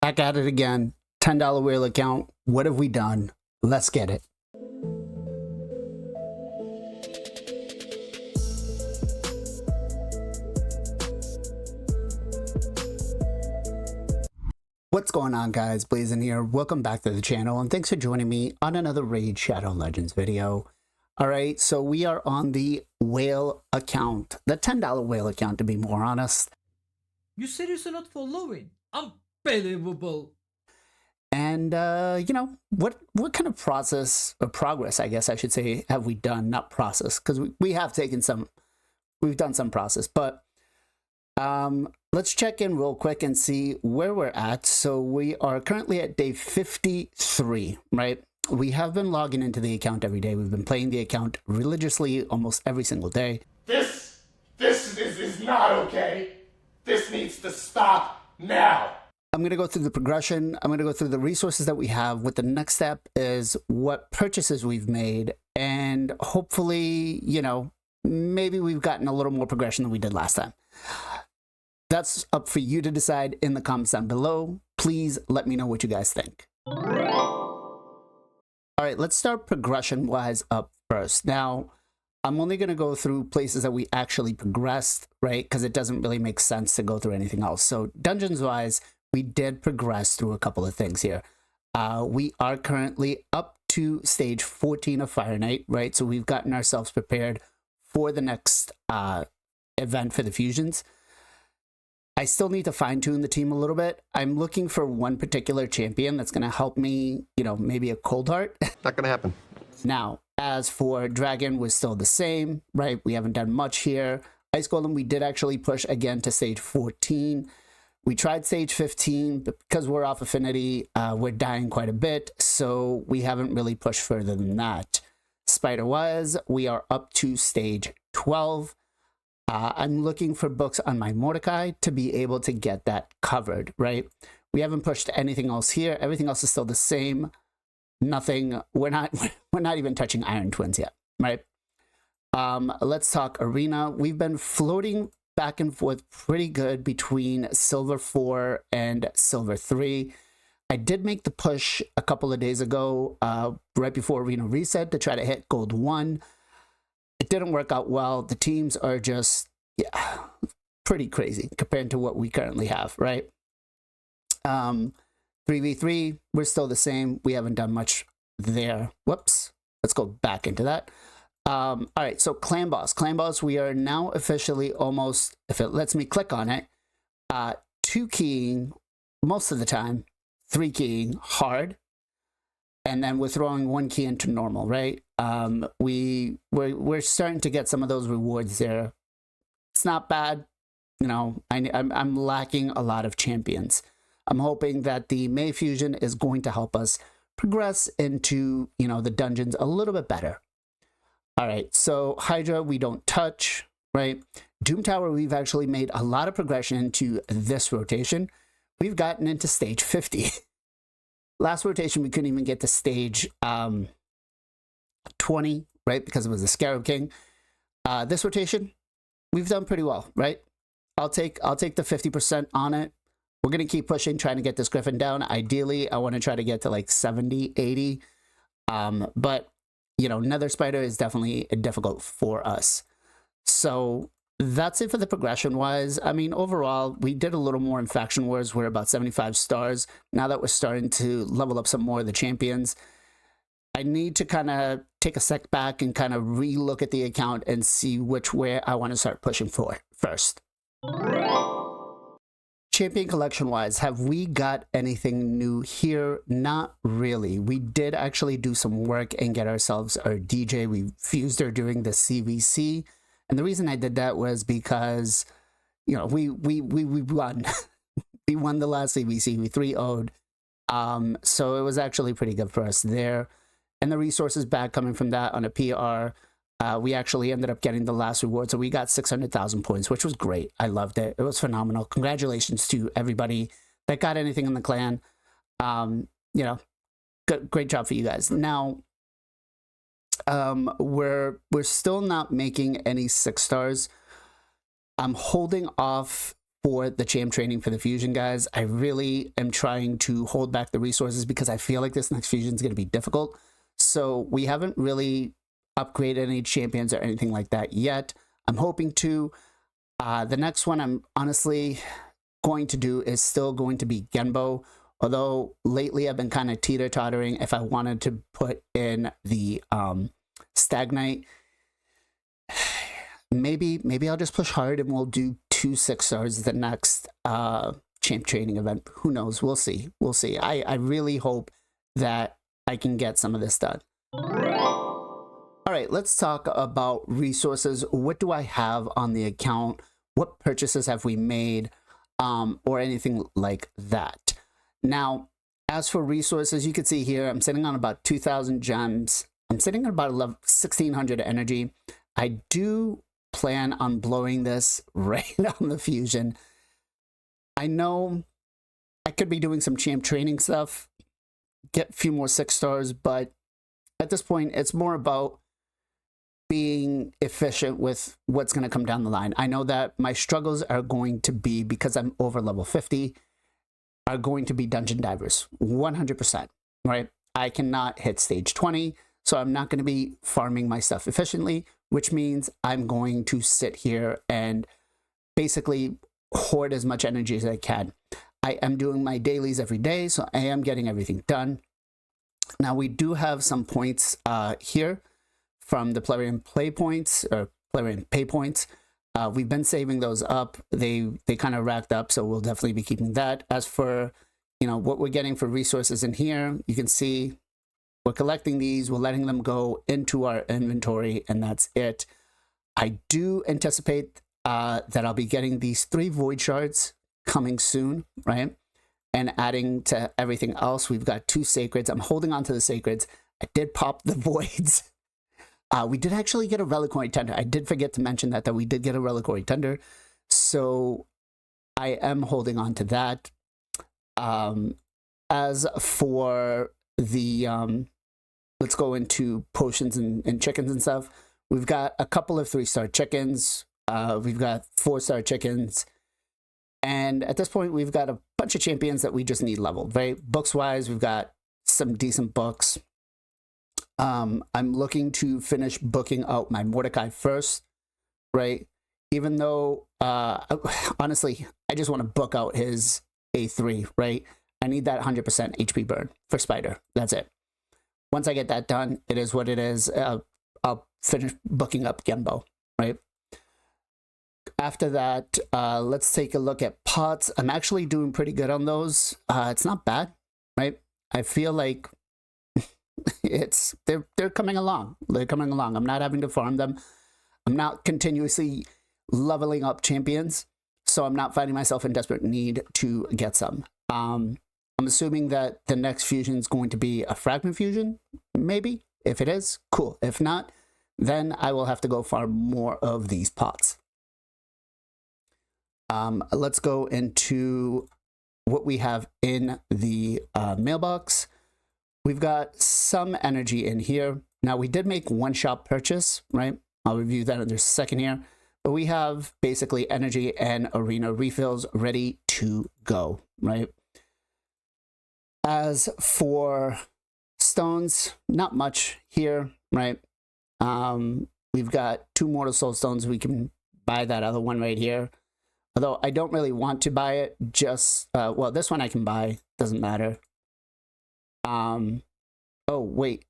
Back at it again. $10 whale account. What have we done? Let's get it. What's going on, guys? Blazing here. Welcome back to the channel, and thanks for joining me on another Raid Shadow Legends video. Alright, so we are on the whale account. The $10 whale account, to be more honest. You seriously not following? Unbelievable. And, you know, what kind of process, or progress, I guess I should say, have we done? Not process, because we have taken some, we've done some process, but let's check in real quick and see where we're at. So we are currently at day 53, right? We have been logging into the account every day. We've been playing the account religiously almost every single day. This is not okay. This needs to stop now. I'm going to go through the progression. I'm going to go through the resources that we have. What the next step is, what purchases we've made, and hopefully, you know, maybe we've gotten a little more progression than we did last time. That's up for you to decide in the comments down below. Please let me know what you guys think. All right, let's start progression-wise up first. Now, I'm only going to go through places that we actually progressed, right? Because it doesn't really make sense to go through anything else. So dungeons-wise, we did progress through a couple of things here. We are currently up to stage 14 of Fire Knight, right? So we've gotten ourselves prepared for the next event for the fusions. I still need to fine-tune the team a little bit. I'm looking for one particular champion that's going to help me, you know, maybe a Coldheart. Not going to happen. Now, as for Dragon, we're still the same, right? We haven't done much here. Ice Golem, we did actually push again to stage 14. We tried stage 15, but because we're off affinity, we're dying quite a bit, so we haven't really pushed further than that. Spider-wise, we are up to stage 12. I'm looking for books on my Mordecai to be able to get that covered, right? We haven't pushed anything else here. Everything else is still the same. Nothing. We're not even touching Iron Twins yet, right? Let's talk Arena. We've been floating back and forth pretty good between Silver 4 and Silver 3. I did make the push a couple of days ago, right before Arena Reset, to try to hit Gold 1. It didn't work out well. The teams are just, yeah, pretty crazy compared to what we currently have, right? 3v3, we're still the same. We haven't done much there. Whoops. Let's go back into that. All right, so Clan Boss. Clan Boss, we are now officially almost, if it lets me click on it, 2 keying most of the time, 3 keying hard, and then we're throwing 1 key into normal, right? We're starting to get some of those rewards there. It's not bad. You know, I'm lacking a lot of champions. I'm hoping that the May Fusion is going to help us progress into, you know, the dungeons a little bit better. All right, so Hydra, we don't touch, right? Doom Tower, we've actually made a lot of progression into this rotation. We've gotten into stage 50. Last rotation, we couldn't even get to stage 20, right? Because it was the Scarab King. This rotation, we've done pretty well, right? I'll take the 50% on it. We're going to keep pushing, trying to get this Griffin down. Ideally, I want to try to get to like 70, 80. But, you know, Nether Spider is definitely difficult for us. So that's it for the progression-wise. I mean, overall, we did a little more in Faction Wars. We're about 75 stars. Now that we're starting to level up some more of the champions, I need to kind of take a sec back and kind of re-look at the account and see which way I want to start pushing for first. Champion collection-wise, have we got anything new here? Not really. We did actually do some work and get ourselves our DJ. We fused her during the CVC. And the reason I did that was because, you know, we won. We won the last CVC. We 3-0'd. So it was actually pretty good for us there. And the resources back coming from that on a PR, we actually ended up getting the last reward. So we got 600,000 points, which was great. I loved it. It was phenomenal. Congratulations to everybody that got anything in the clan. You know, great job for you guys. Now, we're still not making any 6 stars. I'm holding off for the champ training for the fusion, guys. I really am trying to hold back the resources because I feel like this next fusion is going to be difficult. So we haven't really upgraded any champions or anything like that yet. I'm hoping to. The next one I'm honestly going to do is still going to be Genbo. Although lately I've been kind of teeter-tottering if I wanted to put in the Stagnite. Maybe I'll just push hard and we'll do 2 6-stars the next champ training event. Who knows? We'll see. We'll see. I really hope that I can get some of this done. All right, let's talk about resources. What do I have on the account? What purchases have we made? Or anything like that. Now, as for resources, you can see here, I'm sitting on about 2,000 gems. I'm sitting at about 1,600 energy. I do plan on blowing this right on the fusion. I know I could be doing some champ training stuff, get a few more 6-stars, but at this point, it's more about being efficient with what's going to come down the line. I know that my struggles are going to be, because I'm over level 50, are going to be dungeon divers, 100%, right? I cannot hit stage 20, so I'm not going to be farming my stuff efficiently, which means I'm going to sit here and basically hoard as much energy as I can. I am doing my dailies every day, so I am getting everything done. Now, we do have some points here from the Plarium Play points, or Plarium Pay points. We've been saving those up. They kind of racked up, so we'll definitely be keeping that. As for, you know, what we're getting for resources in here, you can see we're collecting these, we're letting them go into our inventory, and that's it. I do anticipate that I'll be getting these 3 void shards coming soon, right? And adding to everything else, we've got 2 sacreds. I'm holding on to the sacreds. I did pop the voids. We did actually get a Reliquary Tender. I did forget to mention that we did get a Reliquary Tender. So I am holding on to that. As for the, let's go into potions and chickens and stuff. We've got a couple of 3-star chickens. We've got 4-star chickens. And at this point, we've got a bunch of champions that we just need leveled, right? Books-wise, we've got some decent books. I'm looking to finish booking out my Mordecai first, right? Even though, honestly, I just want to book out his A3, right? I need that 100% HP burn for Spider. That's it. Once I get that done, it is what it is. I'll finish booking up Genbo, right? After that, let's take a look at pots. I'm actually doing pretty good on those. It's not bad, right? I feel like they're coming along. They're coming along. I'm not having to farm them. I'm not continuously leveling up champions, so I'm not finding myself in desperate need to get some. I'm assuming that the next fusion is going to be a fragment fusion, maybe. If it is, cool. If not, then I will have to go farm more of these pots. Let's go into what we have in the mailbox. We've got some energy in here. Now, we did make one shop purchase, right? I'll review that in a second here. But we have basically energy and arena refills ready to go, right? As for stones, not much here, right? We've got 2 Mortal Soul Stones. We can buy that other one right here. Although I don't really want to buy it, just, well, this one I can buy, doesn't matter. Oh, wait.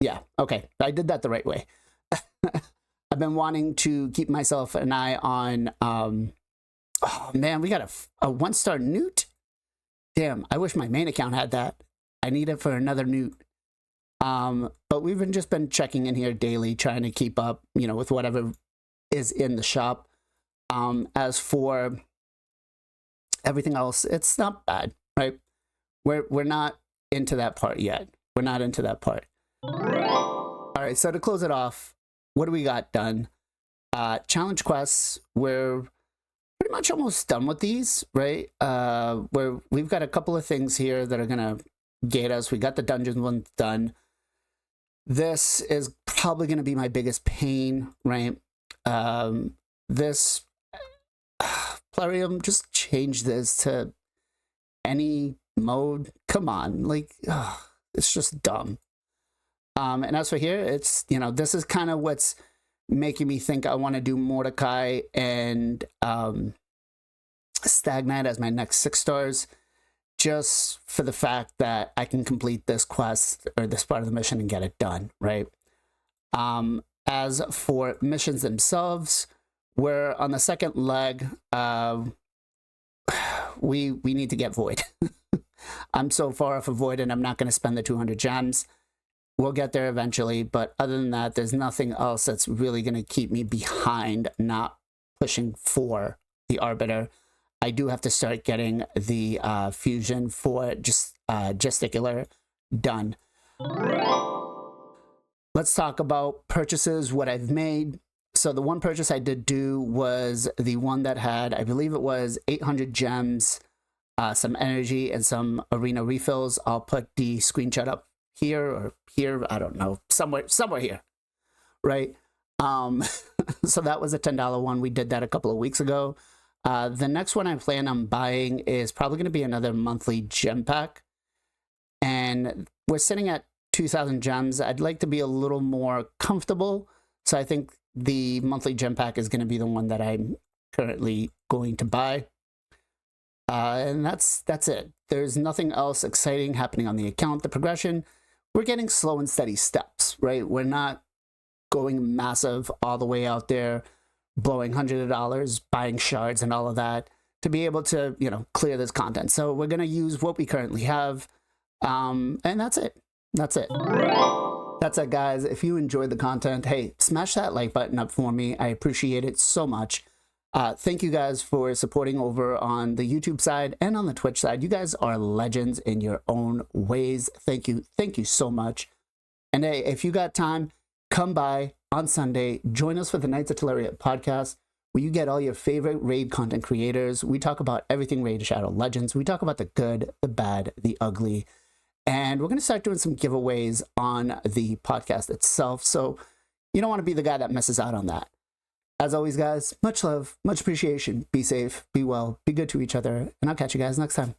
Yeah, okay. I did that the right way. I've been wanting to keep myself an eye on, oh man, we got a 1-star newt. Damn, I wish my main account had that. I need it for another newt. But we've just been checking in here daily, trying to keep up, you know, with whatever is in the shop. As for everything else, it's not bad, right? We're not into that part yet. We're not into that part. All right, so to close it off, what do we got done? Challenge quests, we're pretty much almost done with these, right? We've got a couple of things here that are gonna get us. We got the dungeon one done. This is probably gonna be my biggest pain, right? This Plarium, just change this to any mode. Come on, like, ugh, it's just dumb. And as for here, it's, you know, this is kind of what's making me think I want to do Mordecai and Stagnite as my next 6 stars, just for the fact that I can complete this quest or this part of the mission and get it done, right? As for missions themselves, we're on the second leg. We need to get Void. I'm so far off of Void, and I'm not going to spend the 200 gems. We'll get there eventually, but other than that, there's nothing else that's really going to keep me behind not pushing for the Arbiter. I do have to start getting the fusion for just Gesticular done. Let's talk about purchases, what I've made. So the one purchase I did do was the one that had, I believe it was 800 gems, some energy, and some arena refills. I'll put the screenshot up here or here, I don't know, somewhere here, right? So that was a $10 one. We did that a couple of weeks ago. The next one I plan on buying is probably going to be another monthly gem pack, and we're sitting at 2,000 gems. I'd like to be a little more comfortable, so I think the monthly gem pack is going to be the one that I'm currently going to buy. And that's it. There's nothing else exciting happening on the account. The progression, we're getting slow and steady steps, right? We're not going massive all the way out there, blowing hundreds of dollars, buying shards and all of that to be able to, you know, clear this content. So we're going to use what we currently have. And that's it. That's it. That's it, guys. If you enjoyed the content, hey, smash that like button up for me. I appreciate it so much. Thank you guys for supporting over on the YouTube side and on the Twitch side. You guys are legends in your own ways. Thank you. Thank you so much. And hey, if you got time, come by on Sunday. Join us for the Knights of Teleria podcast, where you get all your favorite raid content creators. We talk about everything Raid Shadow Legends. We talk about the good, the bad, the ugly. And we're going to start doing some giveaways on the podcast itself. So you don't want to be the guy that misses out on that. As always, guys, much love, much appreciation. Be safe, be well, be good to each other, and I'll catch you guys next time.